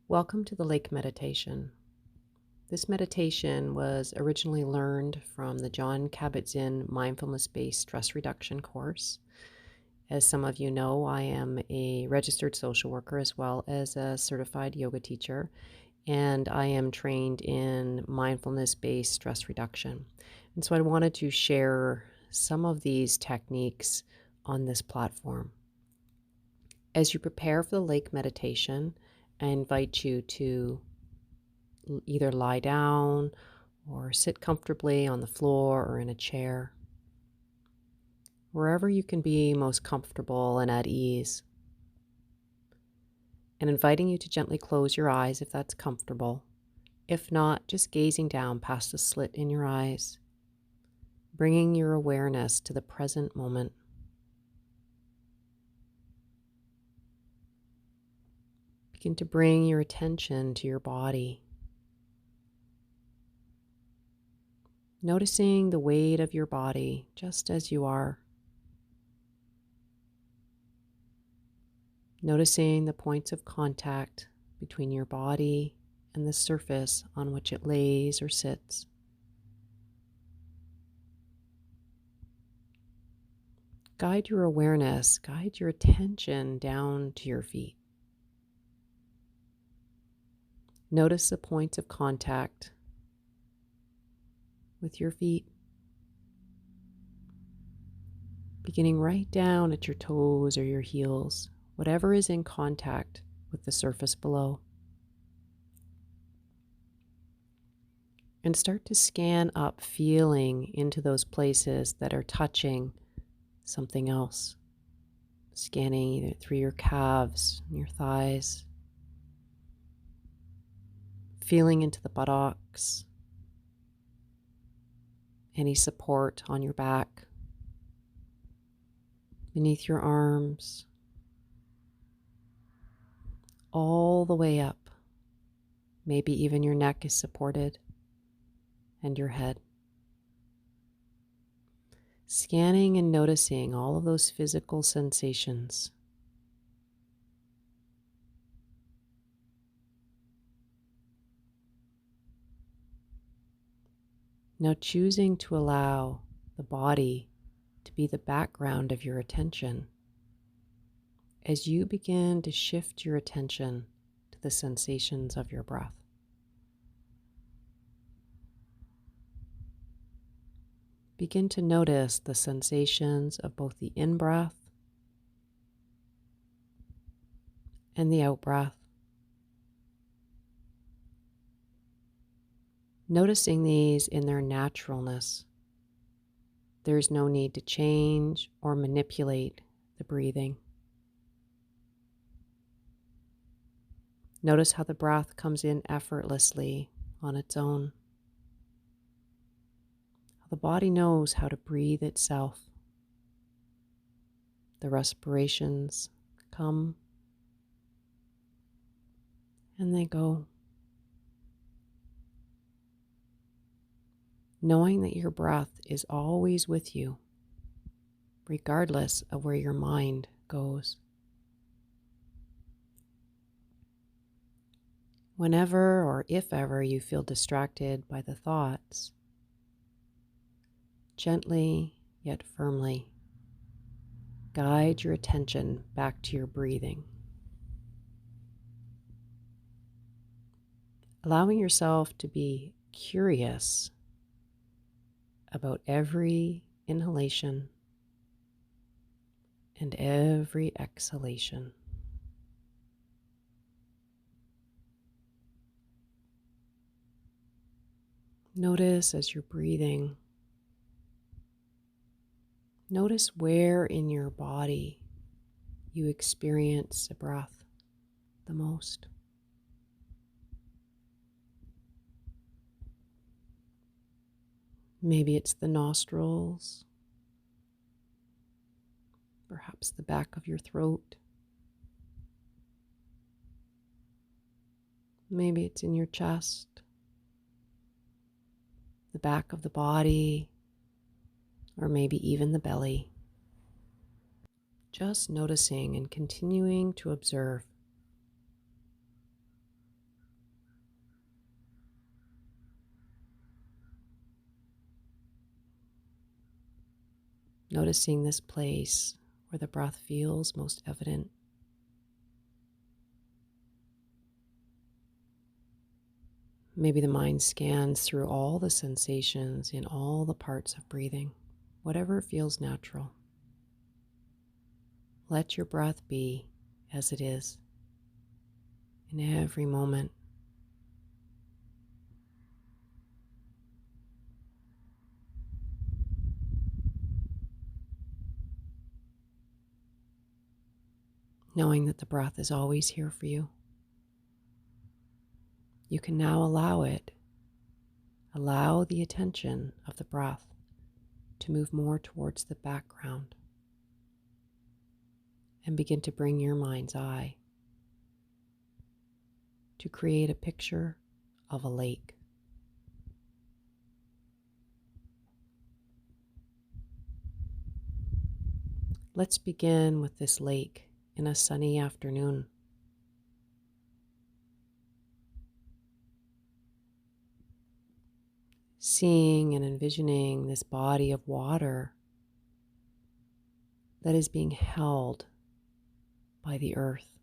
Welcome to the lake meditation. This meditation was originally learned from the Jon Kabat-Zinn mindfulness-based stress reduction course. As some of you know, I am a registered social worker as well as a certified yoga teacher, and I am trained in mindfulness-based stress reduction. And so I wanted to share some of these techniques on this platform. As you prepare for the lake meditation, I invite you to either lie down or sit comfortably on the floor or in a chair, wherever you can be most comfortable and at ease. And inviting you to gently close your eyes if that's comfortable. If not, just gazing down past the slit in your eyes, bringing your awareness to the present moment. Begin to bring your attention to your body. Noticing the weight of your body just as you are. Noticing the points of contact between your body and the surface on which it lays or sits. Guide your awareness, guide your attention down to your feet. Notice the points of contact with your feet, beginning right down at your toes or your heels, whatever is in contact with the surface below. And start to scan up, feeling into those places that are touching something else. Scanning either through your calves, your thighs, feeling into the buttocks, any support on your back, beneath your arms, all the way up. Maybe even your neck is supported and your head. Scanning and noticing all of those physical sensations. Now choosing to allow the body to be the background of your attention as you begin to shift your attention to the sensations of your breath. Begin to notice the sensations of both the in-breath and the out-breath. Noticing these in their naturalness. There's no need to change or manipulate the breathing. Notice how the breath comes in effortlessly on its own. How the body knows how to breathe itself. The respirations come and they go. Knowing that your breath is always with you, regardless of where your mind goes. Whenever or if ever you feel distracted by the thoughts, gently yet firmly guide your attention back to your breathing. Allowing yourself to be curious about every inhalation and every exhalation. Notice as you're breathing, notice where in your body you experience the breath the most. Maybe it's the nostrils, perhaps the back of your throat. Maybe it's in your chest, the back of the body, or maybe even the belly. Just noticing and continuing to observe. noticing this place where the breath feels most evident. Maybe the mind scans through all the sensations in all the parts of breathing, whatever feels natural. Let your breath be as it is in every moment. Knowing that the breath is always here for you. You can now allow the attention of the breath to move more towards the background and begin to bring your mind's eye to create a picture of a lake. Let's begin with this lake in a sunny afternoon. Seeing and envisioning this body of water that is being held by the earth.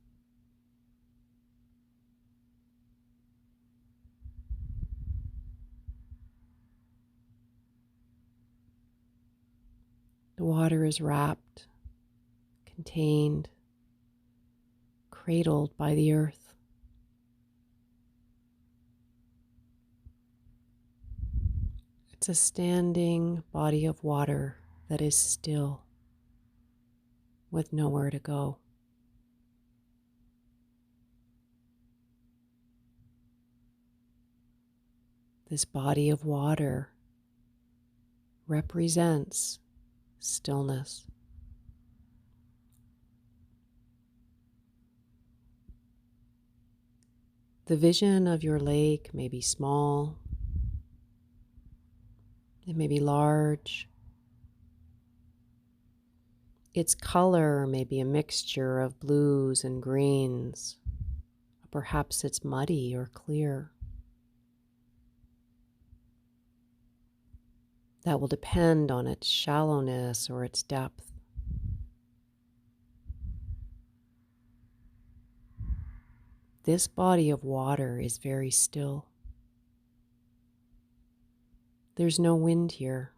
The water is wrapped, contained, cradled by the earth. It's a standing body of water that is still, with nowhere to go. This body of water represents stillness. The vision of your lake may be small, it may be large. Its color may be a mixture of blues and greens. Perhaps it's muddy or clear. That will depend on its shallowness or its depth. This body of water is very still. There's no wind here.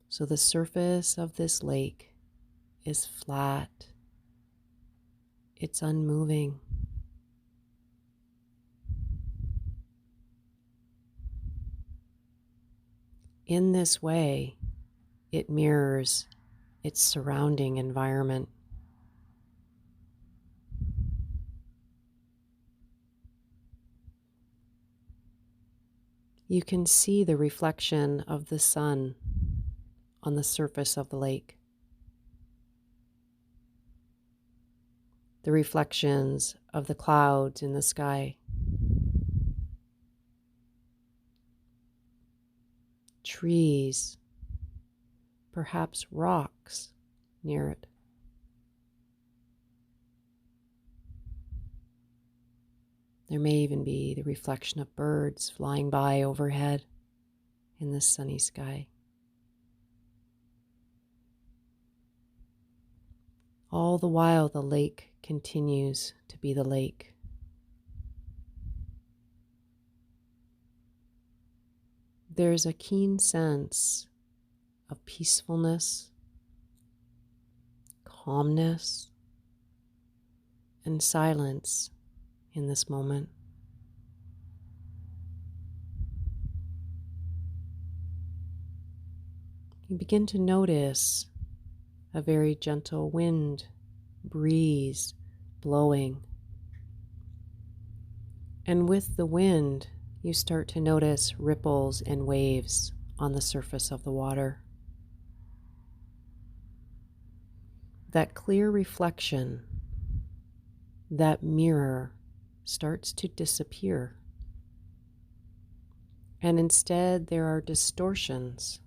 So the surface of this lake is flat. It's unmoving. In this way, it mirrors its surrounding environment. You can see the reflection of the sun on the surface of the lake. The reflections of the clouds in the sky. Trees, perhaps rocks near it. There may even be the reflection of birds flying by overhead in the sunny sky. All the while, the lake continues to be the lake. There's a keen sense of peacefulness, calmness, and silence in this moment. You begin to notice a very gentle wind, breeze blowing. And with the wind, you start to notice ripples and waves on the surface of the water. That clear reflection, that mirror, starts to disappear. And instead, there are distortions.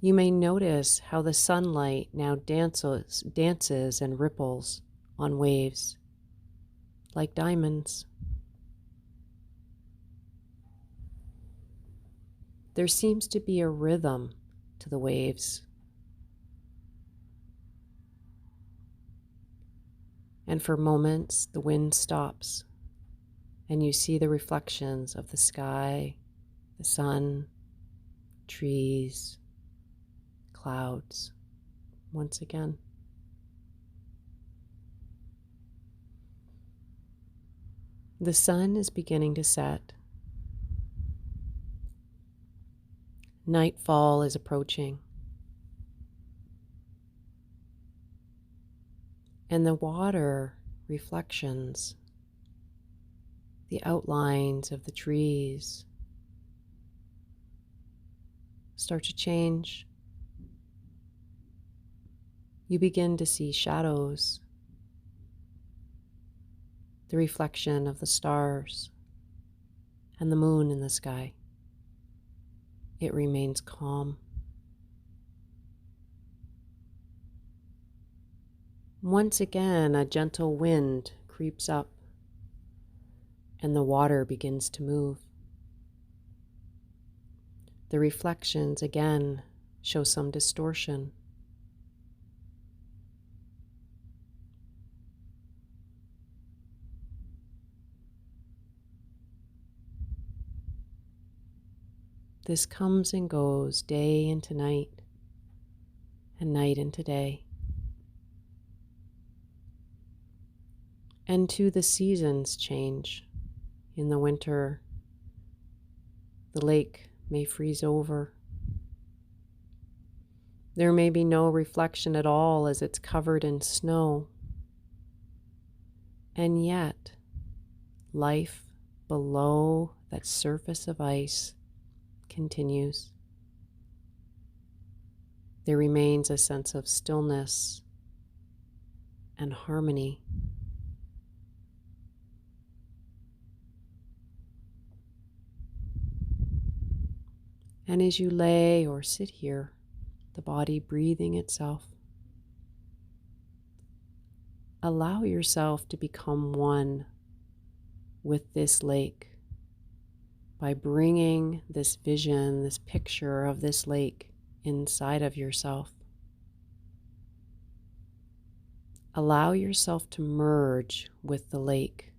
You may notice how the sunlight now dances and ripples on waves like diamonds. there seems to be a rhythm to the waves. And for moments, the wind stops, and you see the reflections of the sky, the sun, trees, clouds once again. The sun is beginning to set. Nightfall is approaching. And the water reflections, the outlines of the trees start to change. You begin to see shadows, the reflection of the stars and the moon in the sky. It remains calm. Once again, a gentle wind creeps up and the water begins to move. The reflections again show some distortion. This comes and goes day into night and night into day. And too, the seasons change. In the winter, the lake may freeze over. There may be no reflection at all as it's covered in snow. And yet, life below that surface of ice continues. There remains a sense of stillness and harmony. And as you lay or sit here, the body breathing itself, allow yourself to become one with this lake by bringing this vision, this picture of this lake inside of yourself. Allow yourself to merge with the lake.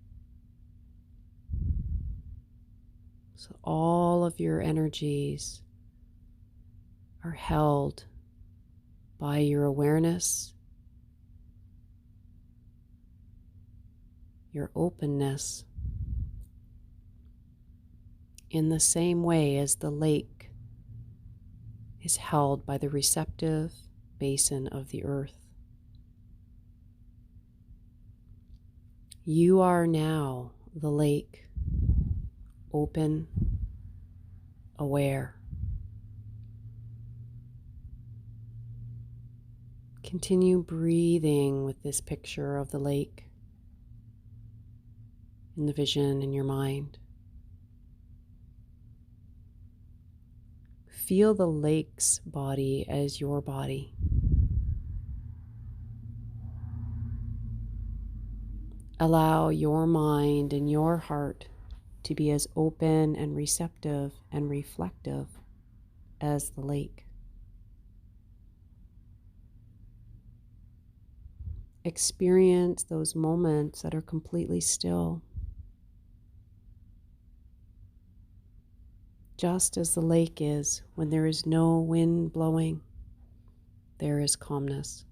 So all of your energies are held by your awareness, your openness, in the same way as the lake is held by the receptive basin of the earth. You are now the lake, open, aware. Continue breathing with this picture of the lake in the vision in your mind. Feel the lake's body as your body. Allow your mind and your heart to be as open and receptive and reflective as the lake. Experience those moments that are completely still. Just as the lake is when there is no wind blowing, there is calmness.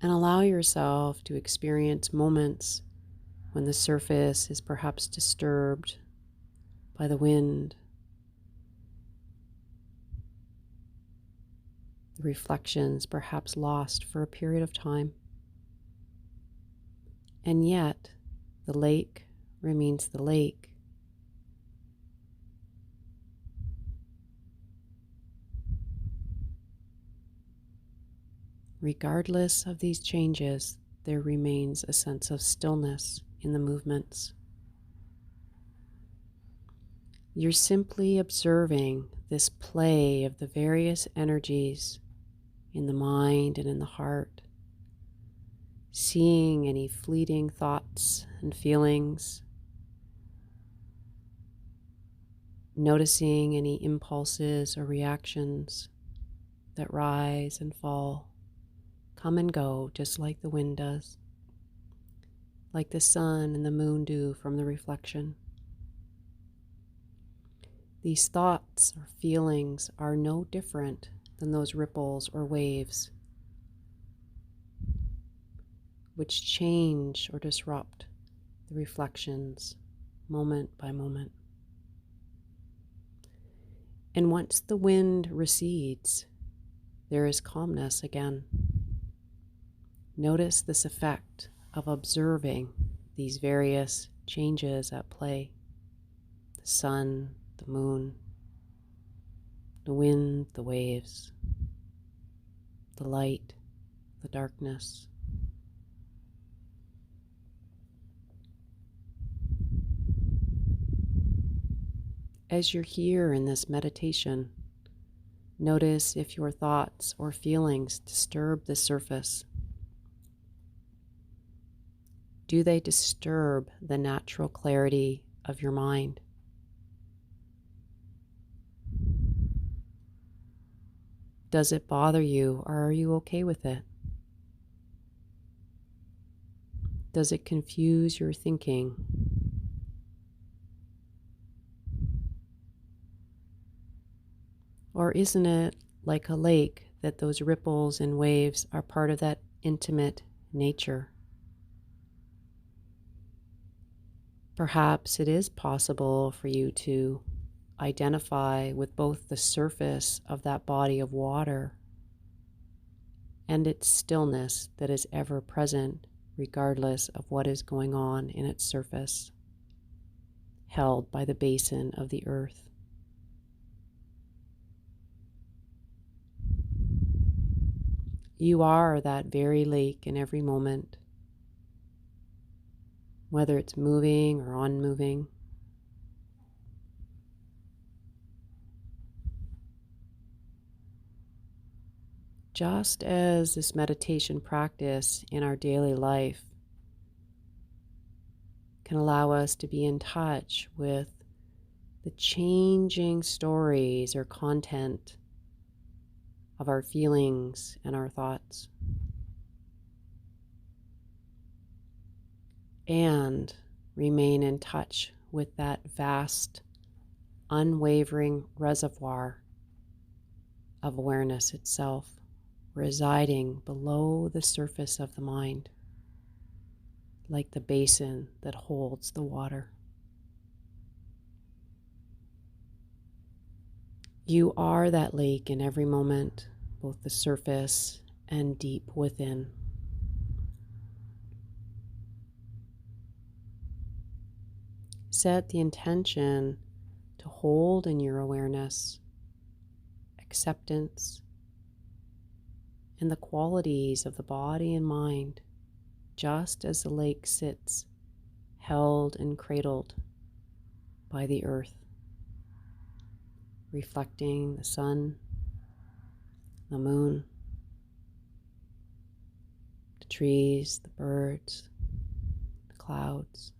And allow yourself to experience moments when the surface is perhaps disturbed by the wind, the reflections perhaps lost for a period of time. And yet, the lake remains the lake. Regardless of these changes, there remains a sense of stillness in the movements. You're simply observing this play of the various energies in the mind and in the heart, seeing any fleeting thoughts and feelings, noticing any impulses or reactions that rise and fall, come and go just like the wind does, like the sun and the moon do from the reflection. These thoughts or feelings are no different than those ripples or waves which change or disrupt the reflections moment by moment. And once the wind recedes, there is calmness again. Notice this effect of observing these various changes at play: the sun, the moon, the wind, the waves, the light, the darkness. As you're here in this meditation, notice if your thoughts or feelings disturb the surface. Do they disturb the natural clarity of your mind? Does it bother you, or are you okay with it? Does it confuse your thinking? Or isn't it like a lake that those ripples and waves are part of that intimate nature? Perhaps it is possible for you to identify with both the surface of that body of water and its stillness that is ever present regardless of what is going on in its surface, held by the basin of the earth. You are that very lake in every moment, whether it's moving or unmoving. Just as this meditation practice in our daily life can allow us to be in touch with the changing stories or content of our feelings and our thoughts, and remain in touch with that vast, unwavering reservoir of awareness itself, residing below the surface of the mind, like the basin that holds the water. You are that lake in every moment, both the surface and deep within. Set the intention to hold in your awareness acceptance and the qualities of the body and mind, just as the lake sits held and cradled by the earth, reflecting the sun, the moon, the trees, the birds, the clouds.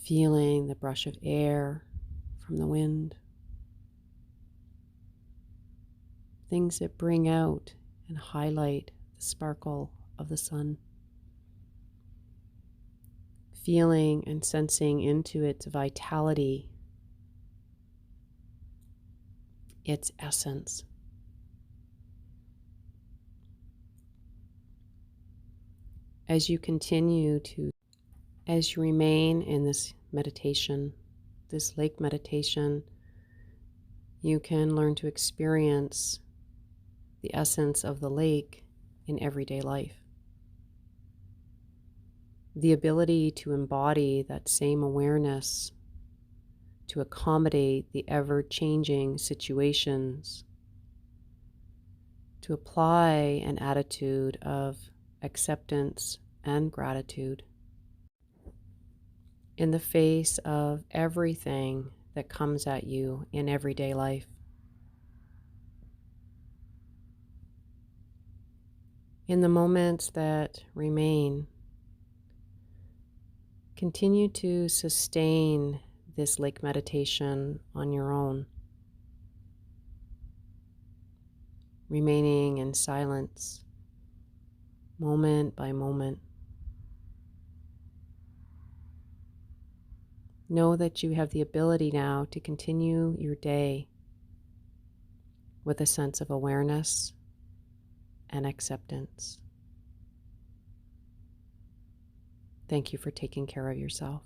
Feeling the brush of air from the wind. Things that bring out and highlight the sparkle of the sun. Feeling and sensing into its vitality, its essence. As you remain in this meditation, this lake meditation, you can learn to experience the essence of the lake in everyday life. The ability to embody that same awareness, to accommodate the ever-changing situations, to apply an attitude of acceptance and gratitude in the face of everything that comes at you in everyday life. In the moments that remain, Continue to sustain this lake meditation on your own, remaining in silence, moment by moment. Know that you have the ability now to continue your day with a sense of awareness and acceptance. Thank you for taking care of yourself.